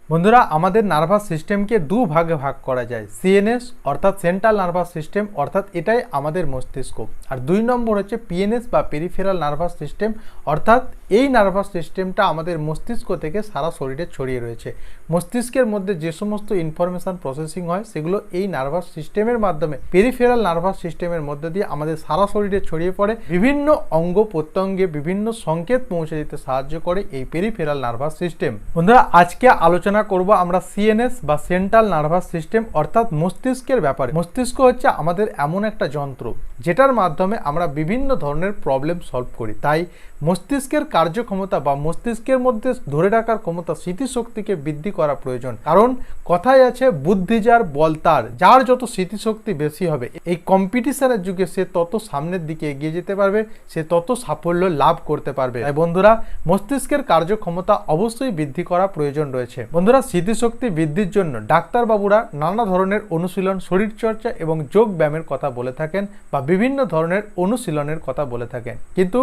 বন্ধুরা আমাদের নার্ভাস সিস্টেমকে দু ভাগে ভাগ করা যায়, সিএনএস অর্থাৎ সেন্ট্রাল নার্ভাস সিস্টেম, অর্থাৎ এটাই আমাদের মস্তিষ্ক। আর দুই নম্বর হচ্ছে পিএনএস বা পেরিফেরাল নার্ভাস সিস্টেম, অর্থাৎ এই নার্ভাস সিস্টেমটা আমাদের মস্তিষ্ক থেকে সারা শরীরে ছড়িয়ে রয়েছে। মস্তিষ্কের মধ্যে যে সমস্ত ইনফরমেশন প্রসেসিং হয় সেগুলো এই নার্ভাস সিস্টেমের মাধ্যমে পেরিফেরাল নার্ভাস সিস্টেমের মধ্যে দিয়ে আমাদের সারা শরীরে ছড়িয়ে পড়ে, বিভিন্ন অঙ্গ প্রত্যঙ্গে বিভিন্ন সংকেত পৌঁছে দিতে সাহায্য করে এই পেরিফেরাল নার্ভাস সিস্টেম। বন্ধুরা আজকে আলোচনা করব আমরা সিএনএস বা সেন্ট্রাল নার্ভাস সিস্টেম অর্থাৎ মস্তিষ্কের ব্যাপারে। মস্তিষ্ক হচ্ছে আমাদের এমন একটা যন্ত্র যেটার মাধ্যমে আমরা বিভিন্ন ধরনের প্রবলেম সলভ করি। তাই মস্তিষ্কের কার্যক্ষমতা বা মস্তিষ্কের মধ্যে ধরে রাখার ক্ষমতা, স্মৃতিশক্তিকে বৃদ্ধি করা প্রয়োজন। কারণ কথায় আছে বুদ্ধি যার বল তার, যার যত স্মৃতিশক্তি বেশি হবে এই কম্পিটিশনের যুগে সে তত সামনের দিকে এগিয়ে যেতে পারবে, সে তত সাফল্য লাভ করতে পারবে। তাই বন্ধুরা মস্তিষ্কের কার্যক্ষমতা অবশ্যই বৃদ্ধি করা প্রয়োজন রয়েছে। বন্ধুরা স্মৃতিশক্তি বৃদ্ধির জন্য ডাক্তারবাবুরা নানা ধরনের অনুশীলন, শরীরচর্চা এবং যোগ ব্যায়ামের কথা বলে থাকেন বা বিভিন্ন ধরনের অনুশীলনের কথা বলে থাকেন, কিন্তু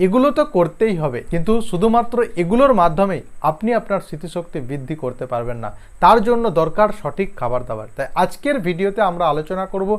এগুলো তো করতেই হবে। কিন্তু শুধুমাত্র এগুলোর মাধ্যমেই আপনি আপনার স্মৃতিশক্তি বৃদ্ধি করতে পারবেন না, তার জন্য দরকার সঠিক খাবার দাবার। তাই আজকের ভিডিওতে আমরা আলোচনা করব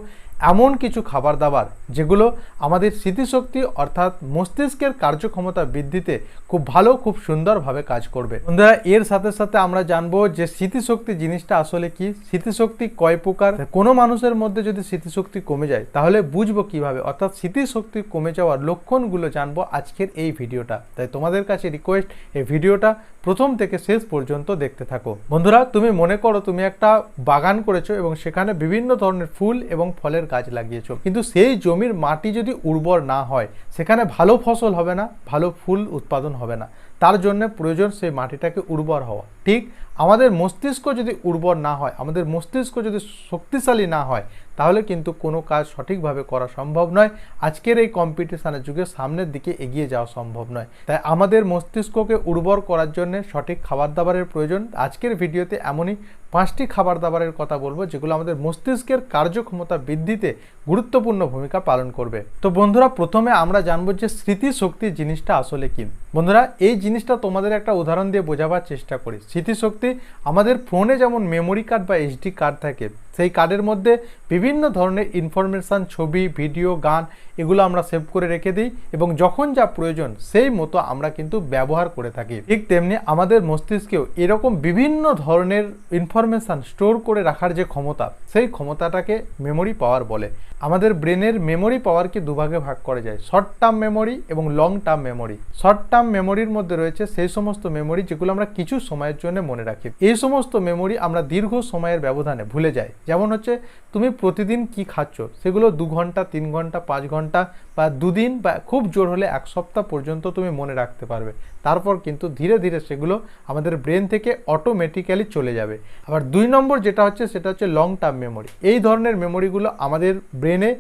এমন কিছু খাবার দাবার যেগুলো আমাদের স্মৃতিশক্তি অর্থাৎ মস্তিষ্কের কার্যক্ষমতা বৃদ্ধিতে খুব ভালো, খুব সুন্দরভাবে কাজ করবে। বন্ধুরা এর সাথে সাথে আমরা জানবো যে স্মৃতিশক্তি জিনিসটা আসলে কি, স্মৃতিশক্তি কয় প্রকার, কোনো মানুষের মধ্যে যদি স্মৃতিশক্তি কমে যায় তাহলে বুঝবো কিভাবে, অর্থাৎ স্মৃতিশক্তি কমে যাওয়ার লক্ষণগুলো জানবো আজকের এই ভিডিওটা। তাই তোমাদের কাছে রিকোয়েস্ট, এই ভিডিওটা প্রথম থেকে শেষ পর্যন্ত দেখতে থাকো। বন্ধুরা তুমি মনে করো তুমি একটা বাগান করেছো এবং সেখানে বিভিন্ন ধরনের ফুল এবং ফলের গাছ লাগিয়েছো, কিন্তু সেই জমির মাটি যদি উর্বর না হয় সেখানে ভালো ফসল হবে না, ভালো ফুল উৎপাদন হবে না। তার জন্য প্রয়োজন সেই মাটিটাকে উর্বর হওয়া। ঠিক আমাদের মস্তিষ্ক যদি উর্বর না হয়, আমাদের মস্তিষ্ক যদি শক্তিশালী না হয়, তাহলে কিন্তু কোনো কাজ সঠিকভাবে করা সম্ভব নয়। আজকের এই কম্পিটিশনের যুগে সামনের দিকে এগিয়ে যাওয়া সম্ভব নয়। তাই আমাদের মস্তিষ্ককে উর্বর করার জন্য সঠিক খাবার দাবারের প্রয়োজন। আজকের ভিডিওতে এমনই 5টি খাবার দাবারের কথা বলবো যেগুলো আমাদের মস্তিষ্কের কার্যক্ষমতা বৃদ্ধিতে গুরুত্বপূর্ণ ভূমিকা পালন করবে। তো বন্ধুরা প্রথমে আমরা জানবো যে স্মৃতিশক্তি জিনিসটা আসলে কি। বন্ধুরা এই জিনিসটা তোমাদের একটা উদাহরণ দিয়ে বোঝাবার চেষ্টা করি। স্মৃতিশক্তি আমাদের ফোনে যেমন মেমোরি কার্ড বা এইচডি কার্ড থাকে, সেই কার্ডের মধ্যে বিভিন্ন ধরনের ইনফরমেশান, ছবি, ভিডিও, গান এগুলো আমরা সেভ করে রেখে দিই এবং যখন যা প্রয়োজন সেই মতো আমরা কিন্তু ব্যবহার করে থাকি। ঠিক তেমনি আমাদের মস্তিষ্কেও এরকম বিভিন্ন ধরনের ইনফরমেশান স্টোর করে রাখার যে ক্ষমতা, সেই ক্ষমতাটাকে মেমোরি পাওয়ার বলে। আমাদের ব্রেনের মেমোরি পাওয়ারকে দুভাগে ভাগ করা যায়, শর্ট টার্ম মেমোরি এবং long term memory. Short term মেমোরির মধ্যে রয়েছে সেই সমস্ত মেমোরি যেগুলো আমরা কিছু সময়ের জন্য মনে রাখি। এই সমস্ত মেমোরি আমরা দীর্ঘ সময়ের ব্যবধানে ভুলে যাই। যেমন হচ্ছে তুমি প্রতিদিন কি খাচ্ছ সেগুলো 2 ঘন্টা, 3 ঘন্টা, 5 ঘন্টা বা 2 দিন বা খুব জোর হলে 1 সপ্তাহ পর্যন্ত তুমি মনে রাখতে পারবে। তারপর কিন্তু ধীরে ধীরে সেগুলো আমাদের ব্রেন থেকে অটোমেটিক্যালি চলে যাবে। আবার 2 নম্বর যেটা হচ্ছে সেটা হচ্ছে লং টার্ম মেমোরি। এই ধরনের মেমোরিগুলো আমাদের ব্রেনে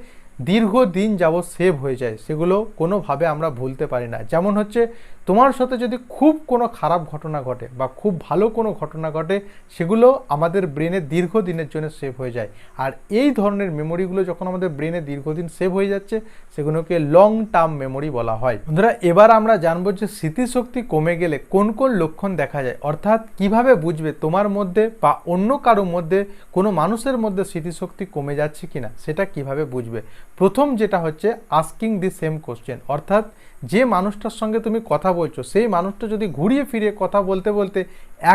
দীর্ঘদিন যাবৎ সেভ হয়ে যায়, সেগুলো কোনোভাবে আমরা ভুলতে পারি না। যেমন হচ্ছে তোমার সাথে যদি খুব কোনো খারাপ ঘটনা ঘটে বা খুব ভালো কোনো ঘটনা ঘটে, সেগুলো আমাদের ব্রেনে দীর্ঘদিনের জন্য সেভ হয়ে যায়। আর এই ধরনের মেমোরিগুলো যখন আমাদের ব্রেনে দীর্ঘদিন সেভ হয়ে যাচ্ছে সেগুলোকে লং টার্ম মেমোরি বলা হয়। বন্ধুরা এবার আমরা জানবো যে স্মৃতিশক্তি কমে গেলে কোন কোন লক্ষণ দেখা যায়, অর্থাৎ কিভাবে বুঝবে তোমার মধ্যে বা অন্য কারোর মধ্যে, কোনো মানুষের মধ্যে স্মৃতিশক্তি কমে যাচ্ছে কিনা, সেটা কিভাবে বুঝবে। প্রথম যেটা হচ্ছে আস্কিং দি সেম কোশ্চেন, অর্থাৎ যে মানুষটার সঙ্গে তুমি কথা বলছো সেই মানুষটা যদি ঘুরিয়ে ফিরিয়ে কথা বলতে বলতে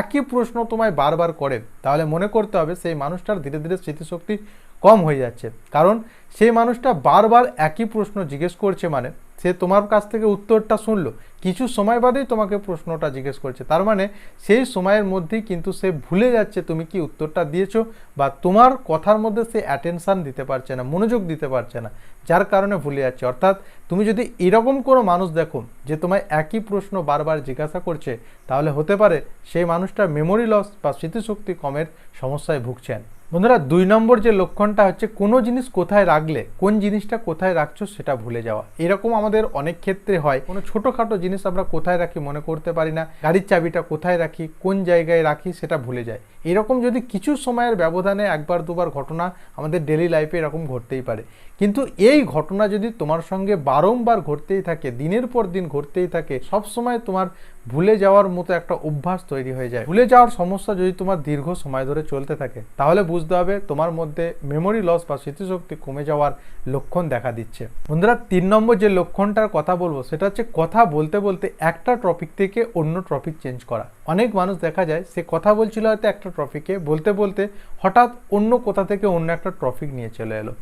একই প্রশ্ন তোমায় বারবার করে, তাহলে মনে করতে হবে সেই মানুষটার ধীরে ধীরে স্মৃতিশক্তি কম হয়ে যাচ্ছে। কারণ সেই মানুষটা বারবার একই প্রশ্ন জিজ্ঞেস করছে, মানে সে তোমার কাছ থেকে উত্তরটা শুনলো, কিছু সময় বাদেই তোমাকে প্রশ্নটা জিজ্ঞেস করছে, তার মানে সেই সময়ের মধ্যেই কিন্তু সে ভুলে যাচ্ছে তুমি কি উত্তরটা দিয়েছো বা তোমার কথার মধ্যে সে অ্যাটেনশান দিতে পারছে না, মনোযোগ দিতে পারছে না, যার কারণে ভুলে যাচ্ছে। অর্থাৎ তুমি যদি এরকম কোনো মানুষ দেখো যে তোমায় একই প্রশ্ন বারবার জিজ্ঞাসা করছে, তাহলে হতে পারে সেই মানুষটা মেমোরি লস বা স্মৃতিশক্তি কমের সমস্যায় ভুগছেন। বন্ধুরা 2 নম্বর যে লক্ষণটা হচ্ছে কোনো জিনিস কোথায় রাখলে, কোন জিনিসটা কোথায় রাখছো সেটা ভুলে যাওয়া। এরকম আমাদের অনেক ক্ষেত্রে হয়, কোনো ছোটোখাটো জিনিস আমরা কোথায় রাখি মনে করতে পারি না, গাড়ির চাবিটা কোথায় রাখি, কোন জায়গায় রাখি সেটা ভুলে যায়। এরকম যদি কিছু সময়ের ব্যবধানে 1বার 2বার ঘটনা আমাদের ডেলি লাইফে এরকম ঘটতেই পারে, কিন্তু এই ঘটনা যদি তোমার সঙ্গে বারংবার ঘটতেই থাকে, দিনের পর দিন ঘটতেই থাকে, সব সময় তোমার ভুলে যাওয়ার মতো একটা অভ্যাস তৈরি হয়ে যায়। ভুলে যাওয়ার সমস্যা যদি তোমার দীর্ঘ সময় ধরে চলতে থাকে তাহলে বুঝতে হবে তোমার মধ্যে মেমোরি লস বা স্মৃতিশক্তি কমে যাওয়ার লক্ষণ দেখা দিচ্ছে। বন্ধুরা 3 নম্বর যে লক্ষণটার কথা বলবো সেটা হচ্ছে কথা বলতে বলতে একটা টপিক থেকে অন্য টপিক চেঞ্জ করা। অনেক মানুষ দেখা যায় সে কথা বলছিল হয়তো একটা টপিকে, বলতে বলতে হঠাৎ অন্য কোথা থেকে অন্য একটা টপিক নিয়ে চলে এলো।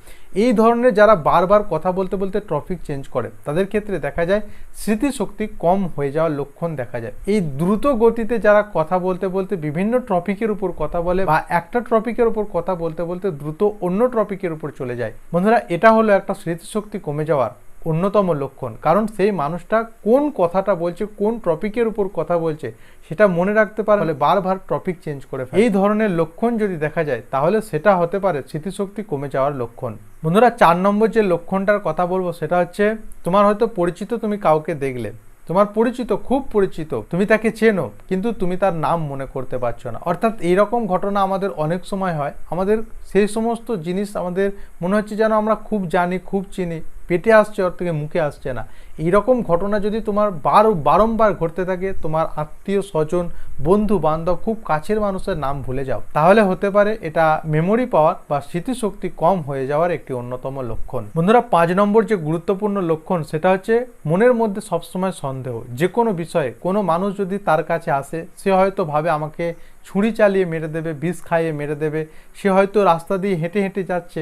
এই ধরনের যারা বারবার কথা বলতে বলতে টপিক চেঞ্জ করে তাদের ক্ষেত্রে দেখা যায় স্মৃতিশক্তি কম হয়ে যাওয়ার লক্ষণ দেখা যায়। এই দ্রুত গতিতে যারা কথা বলতে বলতে বিভিন্ন টপিকের উপর কথা বলে বা একটা টপিকের উপর কথা বলতে বলতে দ্রুত অন্য টপিকের উপর চলে যায়, বন্ধুরা এটা হলো একটা স্মৃতিশক্তি কমে যাওয়ার অন্যতম লক্ষণ। কারণ সেই মানুষটা কোন কথাটা বলছে, কোন টপিকের উপর কথা বলছে সেটা মনে রাখতে পারলে বারবার টপিক চেঞ্জ করে ফেলে। এই ধরনের লক্ষণ যদি দেখা যায় তাহলে সেটা হতে পারে স্মৃতিশক্তি কমে যাওয়ার লক্ষণ। বন্ধুরা 4 নম্বর যে লক্ষণটার কথা বলবো সেটা হচ্ছে তোমার হয়তো পরিচিত তুমি কাউকে দেখলে, তোমার পরিচিত, খুব পরিচিত, তুমি তাকে চেনো কিন্তু তুমি তার নাম মনে করতে পারছো না। অর্থাৎ এইরকম ঘটনা আমাদের অনেক সময় হয়। আমাদের সেই সমস্ত জিনিস আমাদের মনে হচ্ছে যেন আমরা খুব জানি, খুব চিনি, পেটে আসছে ওর থেকে মুখে আসছে না। এইরকম ঘটনা যদি তোমার বারংবার ঘটতে থাকে, তোমার আত্মীয় স্বজন, বন্ধু বান্ধব, খুব কাছের মানুষের নাম ভুলে যাও, তাহলে হতে পারে এটা মেমোরি পাওয়ার বা স্মৃতিশক্তি কম হয়ে যাওয়ার একটি অন্যতম লক্ষণ। বন্ধুরা 5 নম্বর যে গুরুত্বপূর্ণ লক্ষণ সেটা হচ্ছে মনের মধ্যে সবসময় সন্দেহ। যে কোনো বিষয়ে কোনো মানুষ যদি তার কাছে আসে, সে হয়তো ভাবে আমাকে ছুরি চালিয়ে মেরে দেবে, বিষ খাইয়ে মেরে দেবে। সে হয়তো রাস্তা দিয়ে হেঁটে হেঁটে যাচ্ছে,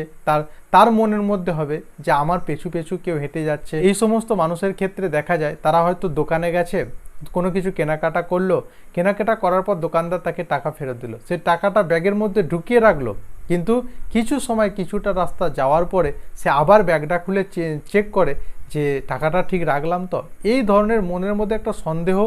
তার মনের মধ্যে হবে যে আমার পেছু পেছু কেউ হেঁটে যাচ্ছে। এই সমস্ত মানুষের ক্ষেত্রে দেখা যায় তারা হয়তো দোকানে গেছে, কোনো কিছু কেনাকাটা করলো, কেনাকাটা করার পর দোকানদার তাকে টাকা ফেরত দিল, সে টাকাটা ব্যাগের মধ্যে ঢুকিয়ে রাখলো, কিন্তু কিছু সময় কিছুটা রাস্তা যাওয়ার পরে সে আবার ব্যাগটা খুলে চেক করে যে টাকাটা ঠিক রাখলাম তো। এই ধরনের মনের মধ্যে একটা সন্দেহ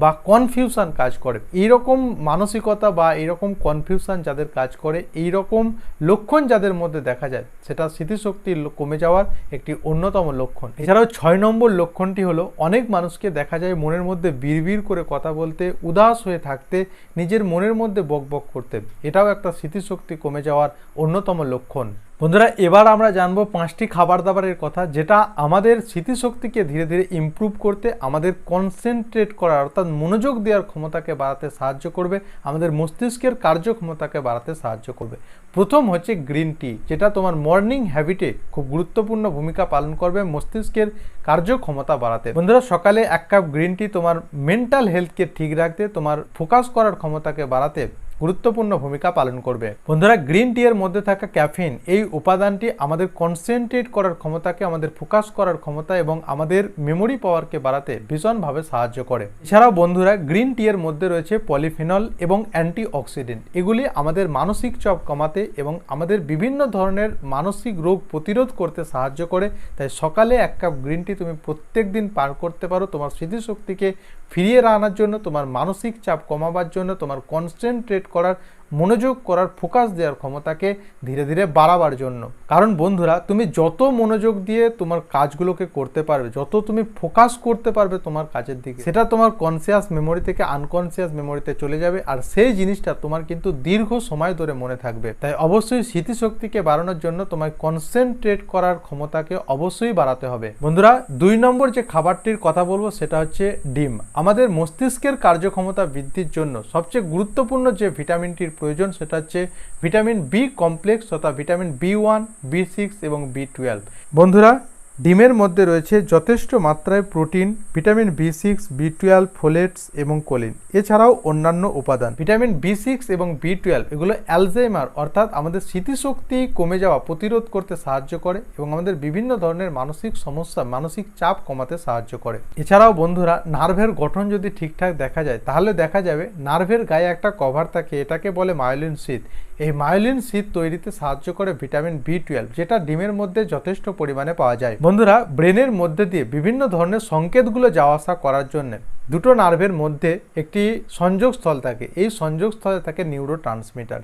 বা কনফিউশন কাজ করে। এইরকম মানসিকতা বা এইরকম কনফিউশন যাদের কাজ করে, এইরকম লক্ষণ যাদের মধ্যে দেখা যায়, সেটা স্মৃতিশক্তি কমে যাওয়ার একটি অন্যতম লক্ষণ। এছাড়াও 6 নম্বর লক্ষণটি হলো অনেক মানুষকে দেখা যায় মনের মধ্যে বিড়বিড় করে কথা বলতে, উদাস হয়ে থাকতে, নিজের মনের মধ্যে বকবক করতে। এটাও একটা স্মৃতিশক্তি কমে যাওয়ার অন্যতম লক্ষণ। বন্ধুরা এবার আমরা জানবো 5টি খাবার দাবারের কথা যেটা আমাদের স্মৃতিশক্তিকে ধীরে ধীরে ইমপ্রুভ করতে, আমাদের কনসেন্ট্রেট করার অর্থাৎ মনোযোগ দেওয়ার ক্ষমতাকে বাড়াতে সাহায্য করবে, আমাদের মস্তিষ্কের কার্যক্ষমতাকে বাড়াতে সাহায্য করবে। প্রথম হচ্ছে গ্রিন টি, যেটা তোমার মর্নিং হ্যাবিটে খুব গুরুত্বপূর্ণ ভূমিকা পালন করবে মস্তিষ্কের কার্যক্ষমতা বাড়াতে। বন্ধুরা সকালে 1 কাপ গ্রিন টি তোমার মেন্টাল হেলথকে ঠিক রাখতে, তোমার ফোকাস করার ক্ষমতাকে বাড়াতে গুরুত্বপূর্ণ ভূমিকা পালন করবে। বন্ধুরা গ্রিন টি এর মধ্যে থাকা ক্যাফিন, এই উপাদানটি আমাদের কনসেন্ট্রেট করার ক্ষমতাকে, আমাদের ফোকাস করার ক্ষমতা এবং আমাদের মেমোরি পাওয়ারকে বাড়াতে ভীষণভাবে সাহায্য করে। এছাড়াও বন্ধুরা গ্রিন টি এর মধ্যে রয়েছে পলিফিনল এবং অ্যান্টিঅক্সিডেন্ট। এগুলি আমাদের মানসিক চাপ কমাতে এবং আমাদের বিভিন্ন ধরনের মানসিক রোগ প্রতিরোধ করতে সাহায্য করে। তাই সকালে 1 কাপ গ্রিন টি তুমি প্রত্যেক দিন পার করতে পারো তোমার স্মৃতিশক্তিকে ফিরিয়ে আনার জন্য, তোমার মানসিক চাপ কমাবার জন্য, তোমার কনসেন্ট্রেট করার, মনোযোগ করার, ফোকাস দেওয়ার ক্ষমতাকে ধীরে ধীরে বাড়াবার জন্য। কারণ বন্ধুরা তুমি যত মনোযোগ দিয়ে তোমার কাজগুলোকে করতে পারবে, যত তুমি ফোকাস করতে পারবে তোমার কাজের দিকে, সেটা তোমার কনসিয়াস মেমোরি থেকে আনকনসিয়াস মেমোরিতে চলে যাবে, আর সেই জিনিসটা তোমার কিন্তু দীর্ঘ সময় ধরে মনে থাকবে। তাই অবশ্যই স্মৃতিশক্তিকে বাড়ানোর জন্য তোমায় কনসেন্ট্রেট করার ক্ষমতাকে অবশ্যই বাড়াতে হবে। বন্ধুরা 2 নম্বর যে খাবারটির কথা বলবো সেটা হচ্ছে ডিম। আমাদের মস্তিষ্কের কার্যক্ষমতা বৃদ্ধির জন্য সবচেয়ে গুরুত্বপূর্ণ যে ভিটামিনটির প্রয়োজন সেটা হচ্ছে ভিটামিন বি কমপ্লেক্স তথা ভিটামিন B1, B6 এবং B12। বন্ধুরা ডিমের মধ্যে রয়েছে যথেষ্ট মাত্রায় প্রোটিন, ভিটামিন B6, B12, ফোলেটস এবং কোলিন, এছাড়াও অন্যান্য উপাদান। ভিটামিন B6 এবং B12 এগুলো অ্যালজাইমার অর্থাৎ আমাদের স্মৃতিশক্তি কমে যাওয়া প্রতিরোধ করতে সাহায্য করে এবং আমাদের বিভিন্ন ধরনের মানসিক সমস্যা, মানসিক চাপ কমাতে সাহায্য করে। এছাড়াও বন্ধুরা নার্ভের গঠন যদি ঠিকঠাক দেখা যায় তাহলে দেখা যাবে নার্ভের গায়ে একটা কভার থাকে, এটাকে বলে মায়োলিন শীথ। এই মায়োলিন শীথ তৈরিতে সাহায্য করে ভিটামিন B12, যেটা ডিমের মধ্যে যথেষ্ট পরিমাণে পাওয়া যায়। বন্ধুরা ব্রেনের মধ্যে দিয়ে বিভিন্ন ধরনের সংকেতগুলো যাওয়া আসা করার জন্য দুটো নার্ভের মধ্যে একটি সংযোগস্থল থাকে, এই সংযোগস্থলে থাকে নিউরো ট্রান্সমিটার।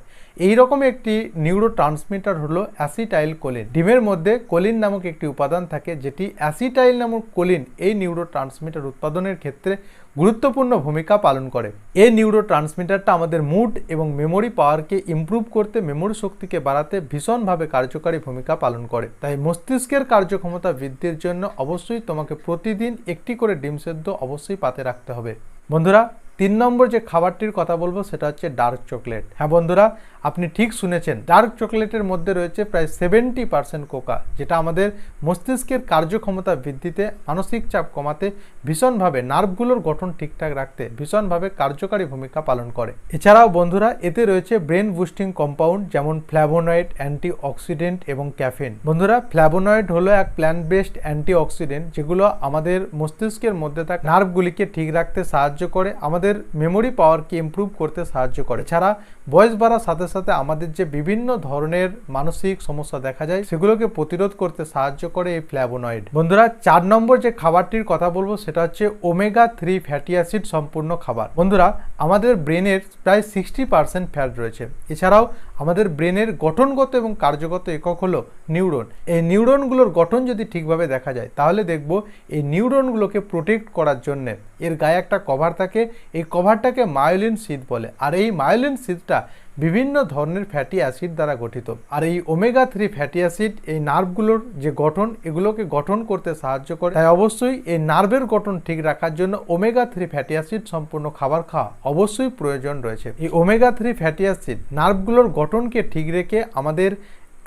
এইরকম একটি নিউরো ট্রান্সমিটার হলো অ্যাসিটাইল কোলিন। ডিমের মধ্যে কোলিন নামক একটি উপাদান থাকে যেটি অ্যাসিটাইল নামক কোলিন এই নিউরো ট্রান্সমিটার উৎপাদনের ক্ষেত্রে গুরুত্বপূর্ণ ভূমিকা পালন করে। এই নিউরো ট্রান্সমিটারটা আমাদের মুড এবং মেমোরি পাওয়ারকে ইমপ্রুভ করতে, মেমোরি শক্তিকে বাড়াতে ভীষণভাবে কার্যকারী ভূমিকা পালন করে। তাই মস্তিষ্কের কার্যক্ষমতা বৃদ্ধির জন্য অবশ্যই তোমাকে প্রতিদিন একটি করে ডিম সেদ্ধ অবশ্যই পাতে রাখতে হবে। বন্ধুরা 3 নম্বর যে খাবারটির কথা বলবো সেটা হচ্ছে ডার্ক চকলেট। হ্যাঁ বন্ধুরা, আপনি ঠিক শুনেছেন, ডার্ক চকলেটের মধ্যে রয়েছে প্রায় 70% কোকা, যেটা আমাদের মস্তিষ্কের কার্যক্ষমতা বৃদ্ধিতে, মানসিক চাপ কমাতে, ভীষণভাবে নার্ভগুলোর গঠন ঠিকঠাক রাখতে ভীষণভাবে কার্যকারী ভূমিকা পালন করে। এছাড়াও বন্ধুরা এতে রয়েছে ব্রেন বুস্টিং কম্পাউন্ড যেমন ফ্ল্যাভোনয়েড, অ্যান্টি অক্সিডেন্ট এবং ক্যাফেন। বন্ধুরা ফ্ল্যাভোনয়েড হলো এক প্ল্যান্ট বেসড অ্যান্টি অক্সিডেন্ট, যেগুলো আমাদের মস্তিষ্কের মধ্যে থাকা নার্ভগুলিকে ঠিক রাখতে সাহায্য করে, আমাদের মেমোরি পাওয়ারকে ইমপ্রুভ করতে সাহায্য করে। এছাড়া বয়স বাড়ার সাথে সাথে আমাদের যে বিভিন্ন ধরনের মানসিক সমস্যা দেখা যায় সেগুলোকে প্রতিরোধ করতে সাহায্য করে এই ফ্ল্যাভোনয়েড। বন্ধুরা 4 নম্বর যে খাবারটির কথা বলবো সেটা হচ্ছে ওমেগা 3 ফ্যাটি অ্যাসিড সম্পূর্ণ খাবার। বন্ধুরা আমাদের ব্রেনের প্রায় 60% ফ্যাট রয়েছে। এছাড়াও আমাদের ব্রেনের গঠনগত এবং কার্যগত একক হলো নিউরন। এই নিউরনগুলোর গঠন যদি ঠিকভাবে দেখা যায় তাহলে দেখব এই নিউরনগুলোকে প্রোটেক্ট করার জন্য এর গায়ে একটা কভার থাকে, এই কভারটাকে মায়োলিন সিদ বলে। আর এই মায়োলিন সিদটা বিভিন্ন ধরনের ফ্যাটি অ্যাসিড দ্বারা গঠিত। আর এই ওমেগা 3 ফ্যাটি অ্যাসিড এই নার্ভগুলোর যে গঠন, এগুলোকে গঠন করতে সাহায্য করে। তাই অবশ্যই এই নার্ভের গঠন ঠিক রাখার জন্য ওমেগা 3 ফ্যাটি অ্যাসিড সম্পূর্ণ খাবার খাওয়া অবশ্যই প্রয়োজন রয়েছে। এই ওমেগা 3 ফ্যাটি অ্যাসিড নার্ভগুলোর গঠনকে ঠিক রেখে আমাদের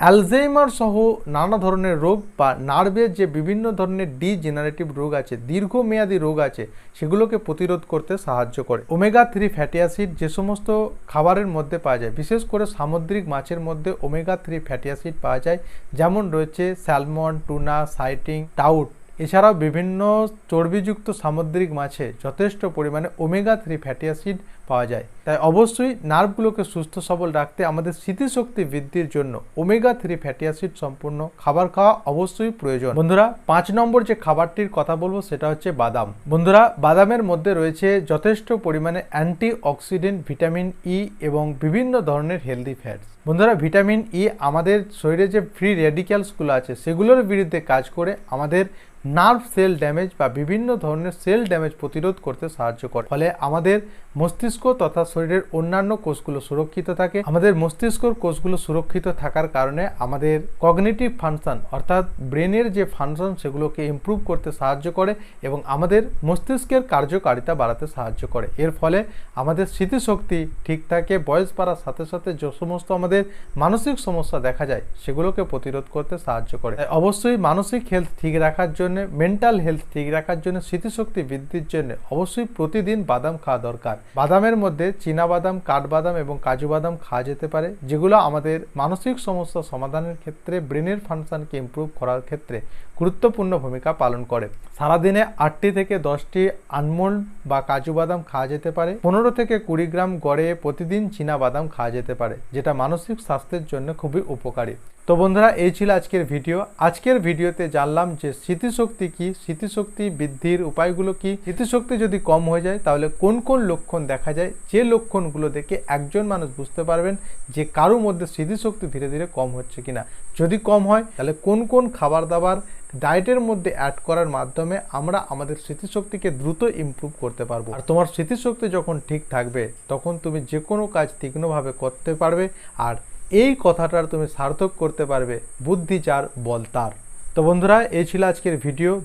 অ্যালজাইমার সহ নানা ধরনের রোগ বা নার্ভের যে বিভিন্ন ধরনের ডিজেনারেটিভ রোগ আছে, দীর্ঘমেয়াদী রোগ আছে, সেগুলোকে প্রতিরোধ করতে সাহায্য করে। ওমেগা 3 ফ্যাটি অ্যাসিড যে সমস্ত খাবারের মধ্যে পাওয়া যায়, বিশেষ করে সামুদ্রিক মাছের মধ্যে ওমেগা 3 ফ্যাটি অ্যাসিড পাওয়া যায়, যেমন রয়েছে স্যালমন, টুনা, সাইটিং, টাউট। এছাড়াও বিভিন্ন চর্বিযুক্ত সামুদ্রিক মাছে যথেষ্ট পরিমাণে ওমেগা 3 ফ্যাটি অ্যাসিড পাওয়া যায়। তাই অবশ্যই নার্ভগুলোকে সুস্থ সবল রাখতে, আমাদের স্মৃতিশক্তি বৃদ্ধির জন্য ওমেগা 3 ফ্যাটি অ্যাসিড সম্পূর্ণ খাবার খাওয়া অবশ্যই প্রয়োজন। বন্ধুরা 5 নম্বর যে খাবারটির কথা বলবো সেটা হচ্ছে বাদাম। বন্ধুরা বাদামের মধ্যে রয়েছে যথেষ্ট পরিমাণে অ্যান্টি অক্সিডেন্ট, ভিটামিন ই এবং বিভিন্ন ধরনের হেলদি ফ্যাটস। বন্ধুরা ভিটামিন ই আমাদের শরীরে যে ফ্রি রেডিক্যালসগুলো আছে সেগুলোর বিরুদ্ধে কাজ করে আমাদের নার্ভ সেল ড্যামেজ বা বিভিন্ন ধরনের সেল ড্যামেজ প্রতিরোধ করতে সাহায্য করে। ফলে আমাদের মস্তিষ্ক তথা শরীরের অন্যান্য কোষগুলো সুরক্ষিত থাকে। আমাদের মস্তিষ্কর কোষগুলো সুরক্ষিত থাকার কারণে আমাদের কগনিটিভ ফাংশন অর্থাৎ ব্রেনের যে ফাংশন সেগুলোকে ইমপ্রুভ করতে সাহায্য করে এবং আমাদের মস্তিষ্কের কার্যকারিতা বাড়াতে সাহায্য করে। এর ফলে আমাদের স্মৃতিশক্তি ঠিক থাকে। বয়স বাড়ার সাথে সাথে যে সমস্ত আমাদের মানসিক সমস্যা দেখা যায় সেগুলোকে প্রতিরোধ করতে সাহায্য করে। অবশ্যই মানসিক হেলথ ঠিক রাখার জন্য, মেন্টাল হেলথ ঠিক রাখার জন্য, স্মৃতিশক্তি বৃদ্ধির জন্য অবশ্যই প্রতিদিন বাদাম খাওয়া দরকার। বাদামের মধ্যে চীনা বাদাম, কাঠবাদাম এবং কাজু বাদাম খাওয়া যেতে পারে, যেগুলো আমাদের মানসিক সমস্যা সমাধানের ক্ষেত্রে, ব্রেনের ফাংশনকে ইমপ্রুভ করার ক্ষেত্রে গুরুত্বপূর্ণ ভূমিকা পালন করে। সারাদিনে 8টি থেকে 10টি আনমোল্ড বা কাজু বাদাম খাওয়া যেতে পারে। 15 থেকে 20 গ্রাম গড়ে প্রতিদিন চীনা বাদাম খাওয়া যেতে পারে, যেটা মানসিক স্বাস্থ্যের জন্য খুবই উপকারী। তো বন্ধুরা এই ছিল আজকের ভিডিও। আজকের ভিডিওতে জানলাম যে স্মৃতিশক্তি কি, স্মৃতিশক্তি বৃদ্ধির উপায়গুলো কি, স্মৃতিশক্তি যদি কম হয়ে যায় তাহলে কোন কোন লক্ষণ দেখা যায়, যে লক্ষণগুলো দেখে একজন মানুষ বুঝতে পারবেন যে কারোর মধ্যে স্মৃতিশক্তি ধীরে ধীরে কম হচ্ছে কিনা। যদি কম হয় তাহলে কোন কোন খাবার দাবার ডায়েটের মধ্যে অ্যাড করার মাধ্যমে আমরা আমাদের স্মৃতিশক্তিকে দ্রুত ইমপ্রুভ করতে পারবো। আর তোমার স্মৃতিশক্তি যখন ঠিক থাকবে তখন তুমি যে কোনো কাজ তীক্ষ্ণভাবে করতে পারবে, আর এই কথাটার তুমি সার্থক করতে পারবে, বুদ্ধি যার বল তার। তো বন্ধুরা এই ছিল আজকের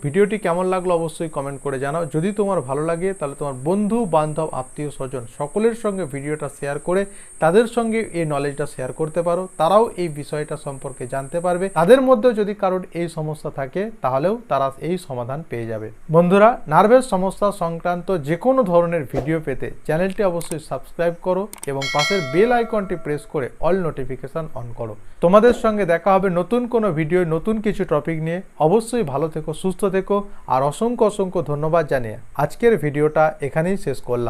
ভিডিওটি কেমন লাগলো অবশ্যই কমেন্ট করে জানাও। যদি তোমার ভালো লাগে তাহলে তোমার বন্ধু বান্ধব, আত্মীয় স্বজন সকলের সঙ্গে ভিডিওটা শেয়ার করে তাদের সঙ্গে এই নলেজটা শেয়ার করতে পারো, তারাও এই বিষয়টা সম্পর্কে জানতে পারবে। তাদের মধ্যেও যদি কারোর এই সমস্যা থাকে তাহলেও তারা এই সমাধান পেয়ে যাবে। বন্ধুরা নার্ভের সমস্যা সংক্রান্ত যে কোনো ধরনের ভিডিও পেতে চ্যানেলটি অবশ্যই সাবস্ক্রাইব করো এবং পাশের বেল আইকনটি প্রেস করে অল নোটিফিকেশন অন করো। তোমাদের সঙ্গে দেখা হবে নতুন কোনো ভিডিও, নতুন কিছু টপিক নিয়ে। অবশ্যই ভালো থেকো, সুস্থ থেকো, আর অসংখ্য অসংখ্য ধন্যবাদ জানিয়ে আজকের ভিডিওটা এখানেই শেষ করলাম।